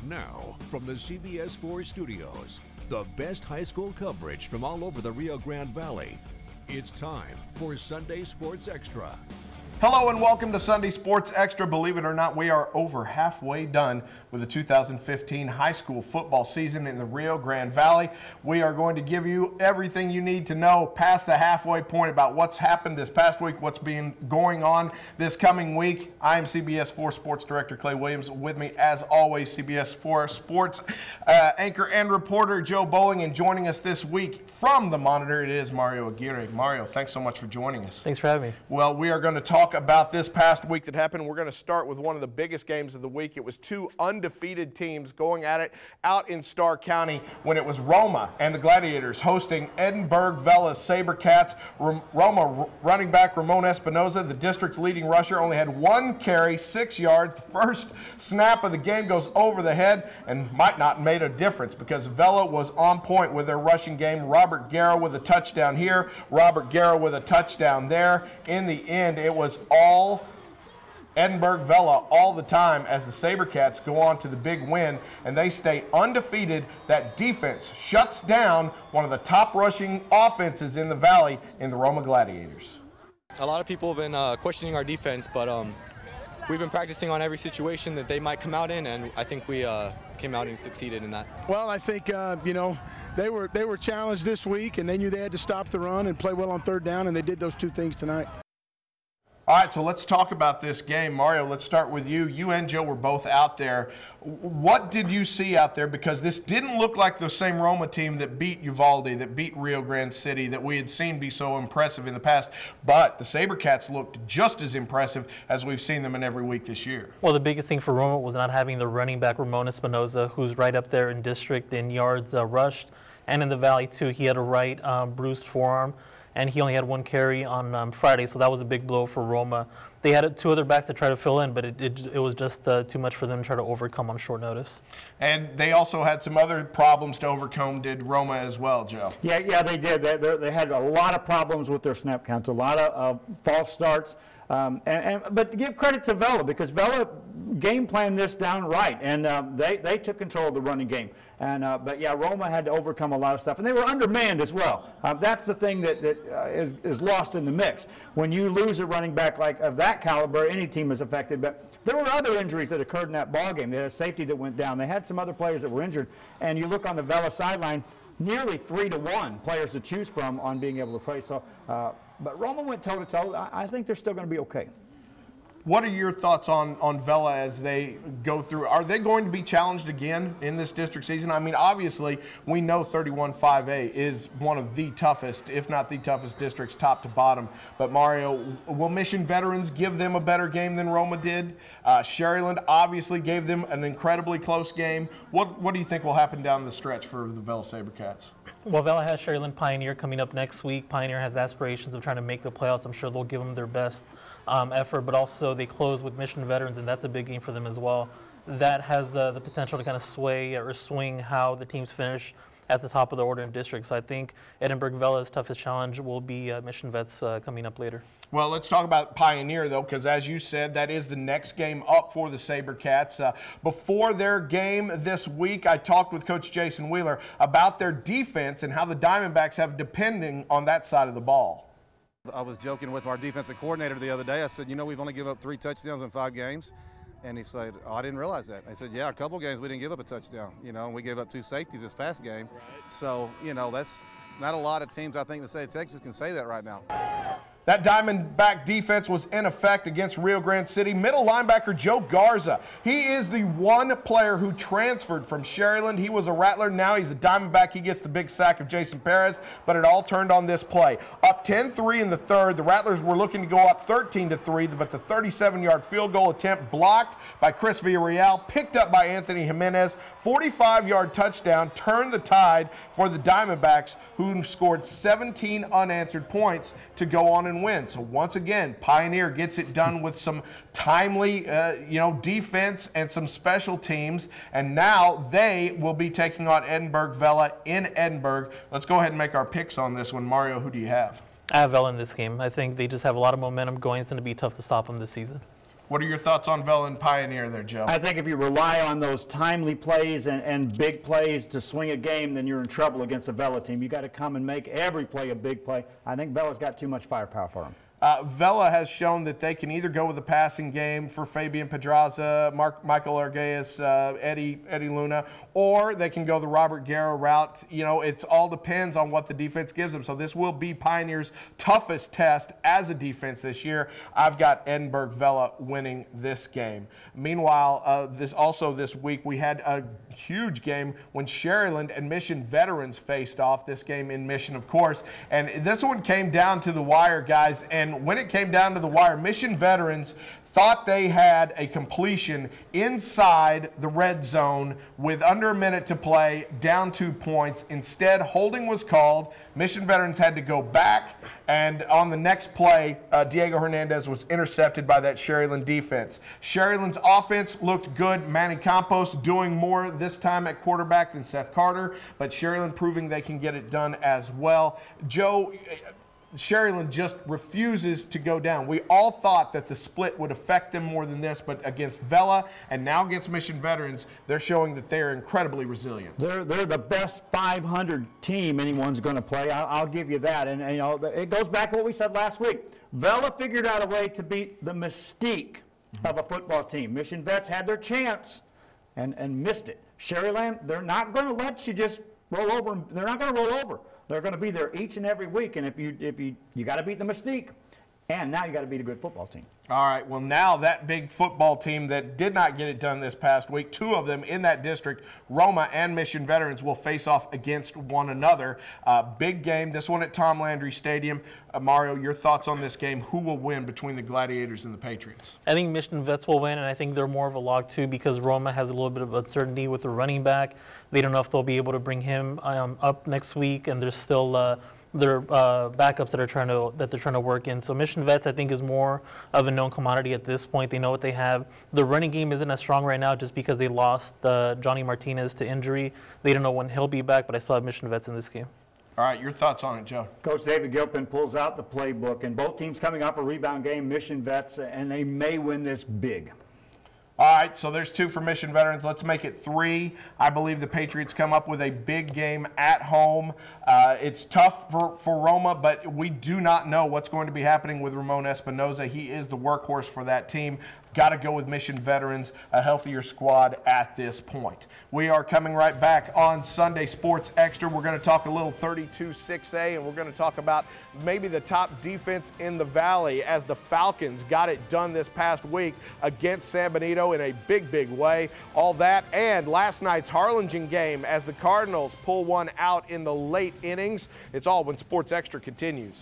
Now, from the CBS 4 studios, the best high school coverage from all over the Rio Grande Valley. It's time for Sunday Sports Extra. Hello and welcome to Sunday Sports Extra. Believe it or not, we are over halfway done with the 2015 high school football season in the Rio Grande Valley. We are going to give you everything you need to know past the halfway point about what's happened this past week, what's been going on this coming week. I am CBS 4 Sports Director Clay Williams. With me, as always, CBS 4 Sports anchor and reporter Joe Bowling. And joining us this week from the Monitor, it is Mario Aguirre. Mario, thanks so much for joining us. Thanks for having me. Well, we are going to talk about this past week that happened. We're going to start with one of the biggest games of the week. It was two undefeated teams going at it out in Starr County when it was Roma and the Gladiators hosting Edinburg Vela's SaberCats. Roma running back Ramon Espinoza, the district's leading rusher, only had one carry, 6 yards. The first snap of the game goes over the head and might not have made a difference because Vela was on point with their rushing game. Robert Guerra with a touchdown here, Robert Guerra with a touchdown there. In the end, it was all Edinburg Vela all the time as the SaberCats go on to the big win, and they stay undefeated. That defense shuts down one of the top rushing offenses in the Valley in the Roma Gladiators. A lot of people have been questioning our defense, but we've been practicing on every situation that they might come out in, and I think we came out and succeeded in that. Well, I think you know, they were challenged this week, and they knew they had to stop the run and play well on third down, and they did those two things tonight. All right, so let's talk about this game. Mario, let's start with you. You and Joe were both out there. What did you see out there? Because this didn't look like the same Roma team that beat Uvalde, that beat Rio Grande City, that we had seen be so impressive in the past. But the SaberCats looked just as impressive as we've seen them in every week this year. Well, the biggest thing for Roma was not having the running back Ramon Espinoza, who's right up there in district in yards rushed. And in the Valley, too, he had a right bruised forearm, and he only had one carry on Friday, so that was a big blow for Roma. They had two other backs to try to fill in, but it was just too much for them to try to overcome on short notice. And they also had some other problems to overcome, did Roma as well, Joe? Yeah, they did. They had a lot of problems with their snap counts, a lot of false starts. But to give credit to Vela, because Vela game planned this down right, and they took control of the running game. But yeah, Roma had to overcome a lot of stuff, and they were undermanned as well. That's the thing that is lost in the mix. When you lose a running back like of that caliber, any team is affected. But there were other injuries that occurred in that ball game. They had a safety that went down. They had some other players that were injured, and you look on the Vela sideline, nearly 3-to-1 players to choose from on being able to play. So, but Roma went toe-to-toe. I think they're still going to be okay. What are your thoughts on Vela as they go through? Are they going to be challenged again in this district season? I mean, obviously, we know 31-5A is one of the toughest, if not the toughest districts, top to bottom. But, Mario, will Mission Veterans give them a better game than Roma did? Sherland obviously gave them an incredibly close game. What do you think will happen down the stretch for the Vela SaberCats? Well, Vela has Sherland Pioneer coming up next week. Pioneer has aspirations of trying to make the playoffs. I'm sure they'll give them their best effort, but also they close with Mission Veterans, and that's a big game for them as well. That has the potential to kind of sway or swing how the teams finish at the top of the order in district. So I think Edinburg Vela's toughest challenge will be Mission Vets coming up later. Well, let's talk about Pioneer, though, because as you said, that is the next game up for the SaberCats. Before their game this week, I talked with Coach Jason Wheeler about their defense and how the Diamondbacks have depending on that side of the ball. I was joking with our defensive coordinator the other day. I said, you know, we've only given up 3 touchdowns in 5 games. And he said, oh, I didn't realize that. I said, yeah, a couple games we didn't give up a touchdown, you know, and we gave up 2 safeties this past game. So, you know, that's not a lot of teams, I think, in the state of Texas can say that right now. That Diamondback defense was in effect against Rio Grande City. Middle linebacker Joe Garza. He is the one player who transferred from Sherland. He was a Rattler. Now he's a Diamondback. He gets the big sack of Jason Perez, but it all turned on this play. Up 10-3 in the third. The Rattlers were looking to go up 13-3, but the 37-yard field goal attempt blocked by Chris Villarreal, picked up by Anthony Jimenez. 45-yard touchdown turned the tide for the Diamondbacks, who scored 17 unanswered points to go on and win. So once again, Pioneer gets it done with some timely, defense and some special teams. And now they will be taking on Edinburg Vela in Edinburg. Let's go ahead and make our picks on this one. Mario, who do you have? I have Vela in this game. I think they just have a lot of momentum going. It's going to be tough to stop them this season. What are your thoughts on Vela and Pioneer there, Joe? I think if you rely on those timely plays and big plays to swing a game, then you're in trouble against a Vela team. You got to come and make every play a big play. I think Vela's got too much firepower for him. Vela has shown that they can either go with the passing game for Fabian Pedraza, Michael Arguelles, Eddie Luna, or they can go the Robert Guerra route. You know, it all depends on what the defense gives them. So this will be Pioneer's toughest test as a defense this year. I've got Edinburg Vela winning this game. Meanwhile, this week we had a huge game when Sherland and Mission Veterans faced off. This game in Mission, of course, and this one came down to the wire, guys. And when it came down to the wire, Mission Veterans thought they had a completion inside the red zone with under a minute to play, down 2 points. Instead, holding was called. Mission Veterans had to go back, and on the next play, Diego Hernandez was intercepted by that Sherland defense. Sherland's offense looked good. Manny Campos doing more this time at quarterback than Seth Carter, but Sherland proving they can get it done as well. Joe, Sherland just refuses to go down. We all thought that the split would affect them more than this, but against Vela and now against Mission Veterans, they're showing that they're incredibly resilient. They're the best 500 team anyone's going to play. I'll give you that. And you know, it goes back to what we said last week. Vela figured out a way to beat the mystique of a football team. Mission Vets had their chance and missed it. Sherland, they're not going to let you just roll over. They're not going to roll over. They're going to be there each and every week, and if you got to beat the mystique, and now you got to beat a good football team. All right, well, now that big football team that did not get it done this past week, two of them in that district, Roma and Mission Veterans, will face off against one another. Big game, this one at Tom Landry Stadium. Mario, your thoughts on this game? Who will win between the Gladiators and the Patriots? I think Mission Vets will win, and I think they're more of a log too because Roma has a little bit of uncertainty with the running back. They don't know if they'll be able to bring him up next week, and there's still their backups that they're trying to work in. So Mission Vets, I think, is more of a known commodity at this point. They know what they have. The running game isn't as strong right now just because they lost Johnny Martinez to injury. They don't know when he'll be back, but I still have Mission Vets in this game. All right, your thoughts on it, Joe? Coach David Gilpin pulls out the playbook, and both teams coming off a rebound game, Mission Vets, and they may win this big. All right, so there's two for Mission Veterans. Let's make it three. I believe the Patriots come up with a big game at home. It's tough for Roma, but we do not know what's going to be happening with Ramon Espinoza. He is the workhorse for that team. Got to go with Mission Veterans, a healthier squad at this point. We are coming right back on Sunday Sports Extra. We're going to talk a little 32-6A, and we're going to talk about maybe the top defense in the Valley as the Falcons got it done this past week against San Benito in a big, big way. All that and last night's Harlingen game as the Cardinals pull one out in the late innings. It's all when Sports Extra continues.